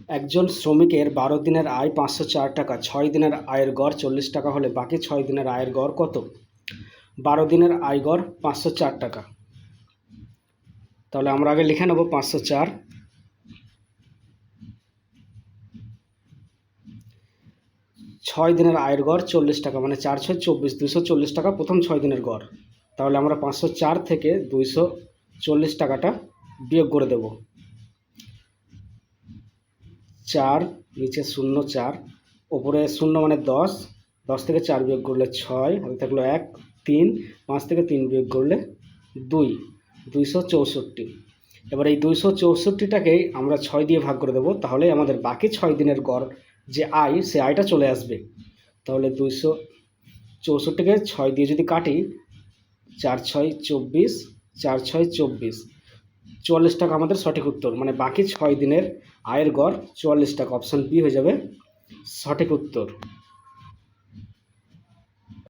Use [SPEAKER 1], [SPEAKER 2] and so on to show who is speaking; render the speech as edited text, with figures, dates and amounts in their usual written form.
[SPEAKER 1] একজন শ্রমিকের 12 দিনের আয় 504 টাকা, 6 দিনের আয়ের গড় 40 টাকা হলে বাকি 6 দিনের আয়ের গড় কত? 12 দিনের আয় গড় 504 টাকা। তাহলে আমরা আগে লিখে নেব 504। 6 দিনের আয়ের গড় 40 টাকা, মানে 4 6 24, 240 টাকা প্রথম 6 দিনের গড়। তাহলে আমরা 504 থেকে 240 টাকাটা বিয়োগ করে দেব। 4 নিচে 0 4, ওপরে 0 মানে 10, 10 থেকে 4 বিয়োগ করলে 6, হাতে থাকলো 1 3, 5 থেকে 3 বিয়োগ করলে 2, 264। এবার এই 264টাকেই আমরা 6 দিয়ে ভাগ করে দেবো, তাহলে আমাদের বাকি 6 দিনের গড় যে আয়, সে আয়টা চলে আসবে। তাহলে 264কে 6 দিয়ে যদি কাটি, 4 6 24, 4 6 24, 44 টাকা আমাদের সঠিক উত্তর। মানে বাকি 6 দিনের আয়ের গড় 44 টাকা। অপশান বি হয়ে যাবে সঠিক উত্তর।